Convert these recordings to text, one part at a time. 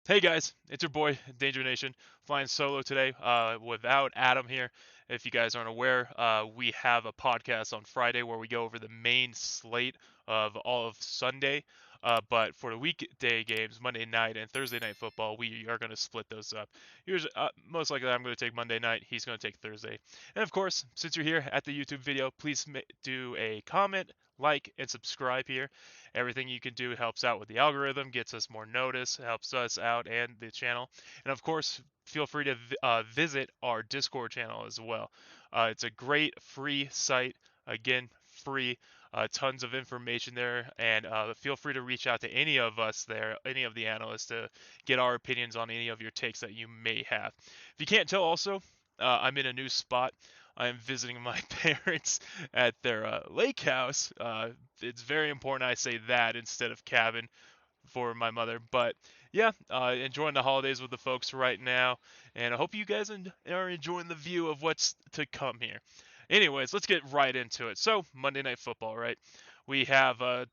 Hey guys, it's your boy Dangernation flying solo today without Adam here. If you guys aren't aware, we have a podcast on Friday where we go over the main slate of all of Sunday. But for the weekday games, Monday night and Thursday night football, we are going to split those up. Most likely, I'm going to take Monday night. He's going to take Thursday. And of course, since you're here at the YouTube video, please do a comment, like, and subscribe here. Everything you can do helps out with the algorithm, gets us more notice, helps us out and the channel. And of course, feel free to visit our Discord channel as well. It's a great free site. Again, free. Tons of information there, and feel free to reach out to any of us there, any of the analysts, to get our opinions on any of your takes that you may have. If you can't tell, also, I'm in a new spot. I am visiting my parents at their lake house. It's very important I say that instead of cabin for my mother. But yeah, enjoying the holidays with the folks right now, and I hope you guys are enjoying the view of what's to come here. Anyways, let's get right into it. So Monday Night Football, right? We have the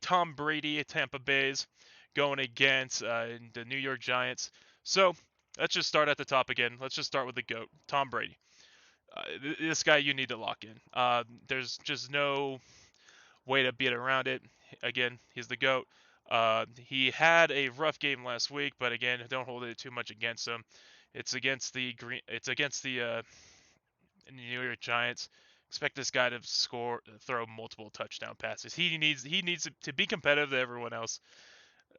Tom Brady Tampa Bay's going against the New York Giants. So let's just start at the top again. Let's just start with the GOAT, Tom Brady. This guy you need to lock in. There's just no way to beat around it. Again, he's the GOAT. He had a rough game last week, but again, don't hold it too much against him. It's against the New York Giants. Expect this guy to throw multiple touchdown passes. He needs to be competitive to everyone else.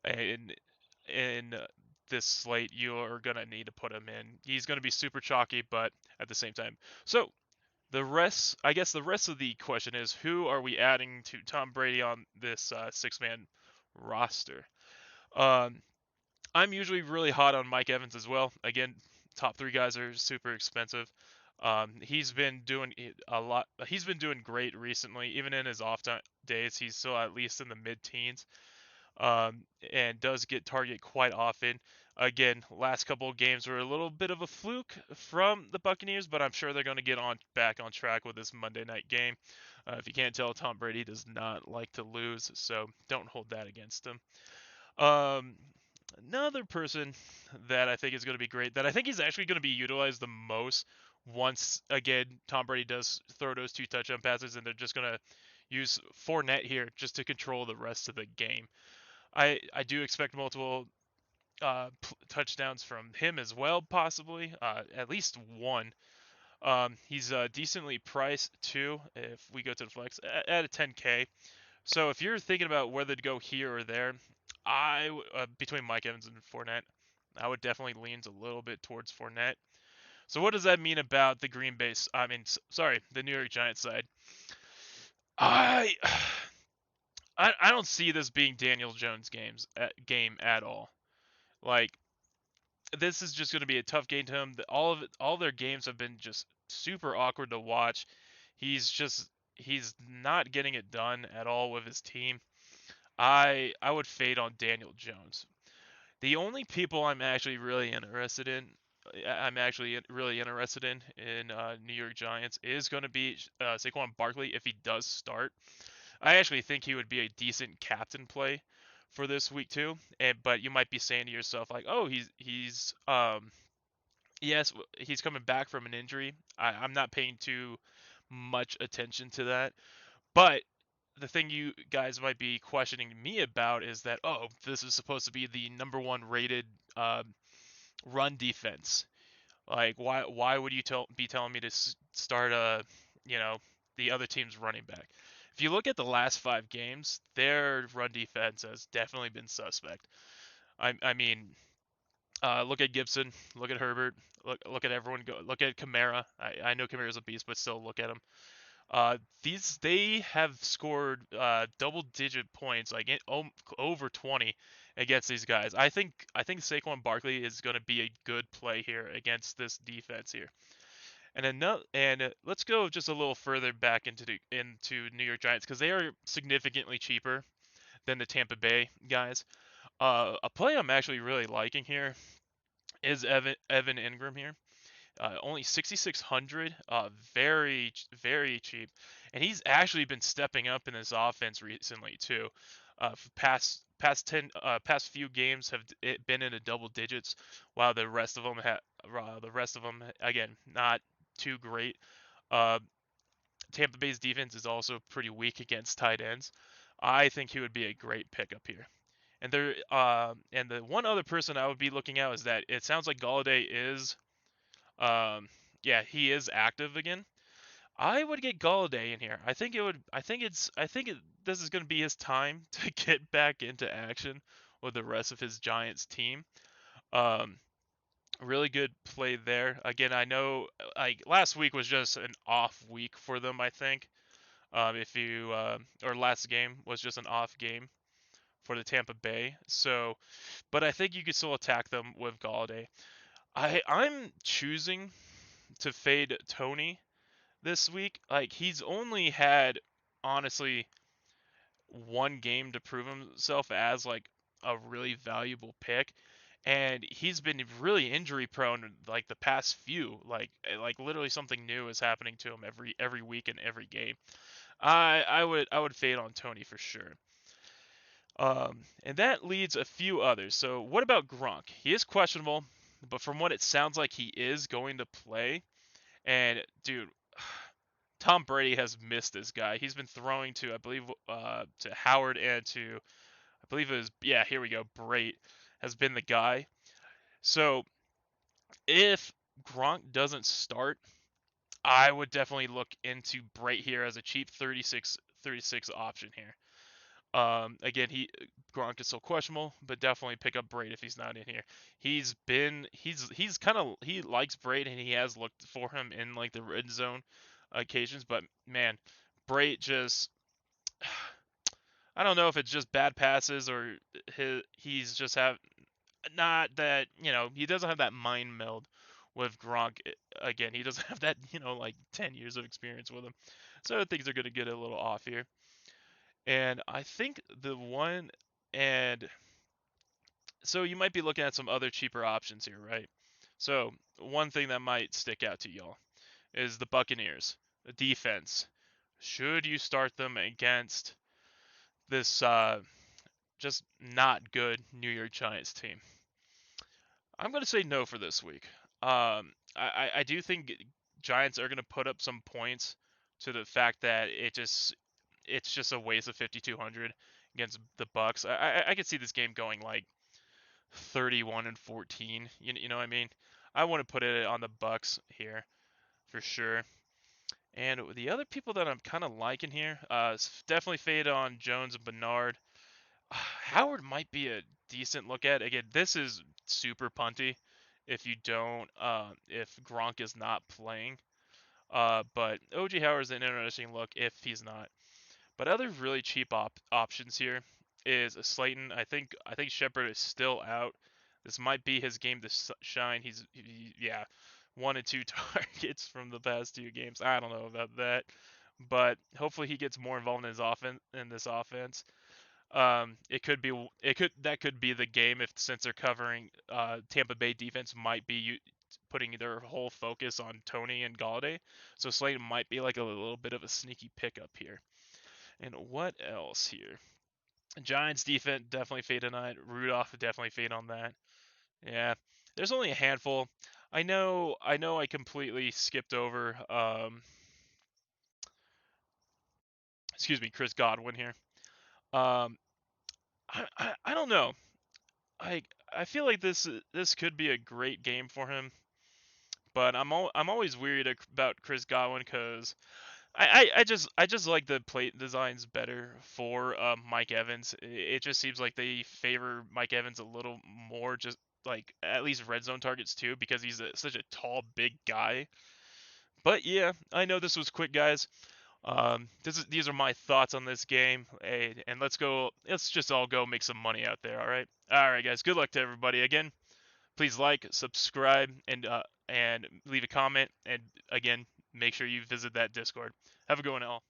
In this slate, you are gonna need to put him in. He's gonna be super chalky, but at the same time. So the rest of the question is, who are we adding to Tom Brady on this six-man roster? Um, I'm usually really hot on Mike Evans as well. Again, top three guys are super expensive. He's been doing a lot. He's been doing great recently. Even in his off days, he's still at least in the mid-teens, and does get target quite often. Again, last couple of games were a little bit of a fluke from the Buccaneers, but I'm sure they're going to get on back on track with this Monday night game. If you can't tell, Tom Brady does not like to lose, so don't hold that against him. Um, Another person that I think is going to be great, that I think he's actually going to be utilized the most once again Tom Brady does throw those two touchdown passes, and they're just going to use Fournette here just to control the rest of the game. I do expect multiple touchdowns from him as well, possibly at least one. He's decently priced too. If we go to the flex at a 10K, so if you're thinking about whether to go here or there, between Mike Evans and Fournette, I would definitely lean a little bit towards Fournette. So what does that mean about the Green Bay? Sorry, the New York Giants side. I I don't see this being Daniel Jones game at all. Like, this is just going to be a tough game to him. All their games have been just super awkward to watch. He's not getting it done at all with his team. I would fade on Daniel Jones. The only people I'm actually really interested in New York Giants is going to be Saquon Barkley if he does start. I actually think he would be a decent captain play for this week too. But you might be saying to yourself like, oh, yes, he's coming back from an injury. I'm not paying too much attention to that. But the thing you guys might be questioning me about is that, oh, this is supposed to be the number one rated run defense. Like, why would you be telling me to start you know, the other team's running back? If you look at the last 5 games, their run defense has definitely been suspect. I mean, look at Gibson, look at Herbert, look at everyone. Look at Kamara. I know Kamara's a beast, but still look at him. They have scored double-digit points, like over 20 against these guys. I think Saquon Barkley is going to be a good play here against this defense here. And let's go just a little further back into New York Giants because they are significantly cheaper than the Tampa Bay guys. A play I'm actually really liking here is Evan Engram here. Only 6,600, very cheap, and he's actually been stepping up in this offense recently too. past few games have been in the double digits, while the rest of them again not too great. Uh, Tampa Bay's defense is also pretty weak against tight ends. I think he would be a great pickup here. And the one other person I would be looking at is that it sounds like Golladay is, yeah, he is active again. I would get Golladay in here. I think it would. This is going to be his time to get back into action with the rest of his Giants team. Um, really good play there. Again, I know like last week was just an off week for them. I think if you or last game was just an off game for the Tampa Bay. So, but I think you could still attack them with Golladay. I'm choosing to fade Toney this week. Like he's only had honestly one game to prove himself as like a really valuable pick, and he's been really injury prone like the past few. Like literally something new is happening to him every week and every game. I would fade on Toney for sure. And that leads a few others. So what about Gronk? He is questionable, but from what it sounds like, he is going to play. And dude, Tom Brady has missed this guy. He's been throwing to, I believe, to Howard and to, I believe it was, yeah, here we go. Brait has been the guy. So if Gronk doesn't start, I would definitely look into Brait here as a cheap 36 option here. Again, Gronk is still questionable, but definitely pick up Brait if he's not in here. He's kind of he likes Brait and he has looked for him in like the red zone occasions, but man, Brait just I don't know if it's just bad passes or he's just have not that he doesn't have that mind meld with Gronk. Again, he doesn't have that like 10 years of experience with him, so things are gonna get a little off here. And I think the one, and so you might be looking at some other cheaper options here, right? So one thing that might stick out to y'all is the Buccaneers, the defense. Should you start them against this just not good New York Giants team? I'm going to say no for this week. I do think Giants are going to put up some points to the fact that it's just a waste of 5,200 against the Bucks. I could see this game going like 31-14. You know what I mean? I want to put it on the Bucks here for sure. And the other people that I'm kind of liking here, definitely fade on Jones and Bernard. Howard might be a decent look at. Again, this is super punty if you don't, if Gronk is not playing. But OG Howard is an interesting look if he's not. But other really cheap options here is a Slayton. I think Shepard is still out. This might be his game to shine. Yeah, 1 and 2 targets from the past 2 games. I don't know about that, but hopefully he gets more involved in his offense in this offense. That could be the game if since they're covering Tampa Bay defense might be putting their whole focus on Toney and Golladay. So Slayton might be like a little bit of a sneaky pickup here. And what else here? Giants defense definitely fade tonight. Rudolph definitely fade on that. Yeah, there's only a handful. I completely skipped over. Excuse me, Chris Godwin here. Um, I don't know. I I feel like this could be a great game for him, but I'm always worried about Chris Godwin because I just like the plate designs better for Mike Evans. It just seems like they favor Mike Evans a little more, just like at least red zone targets too, because he's such a tall, big guy. But yeah, I know this was quick, guys. These are my thoughts on this game. Hey, and let's go. Let's just all go make some money out there. All right, guys. Good luck to everybody. Again, please like, subscribe, and leave a comment. And again, make sure you visit that Discord. Have a good one, all.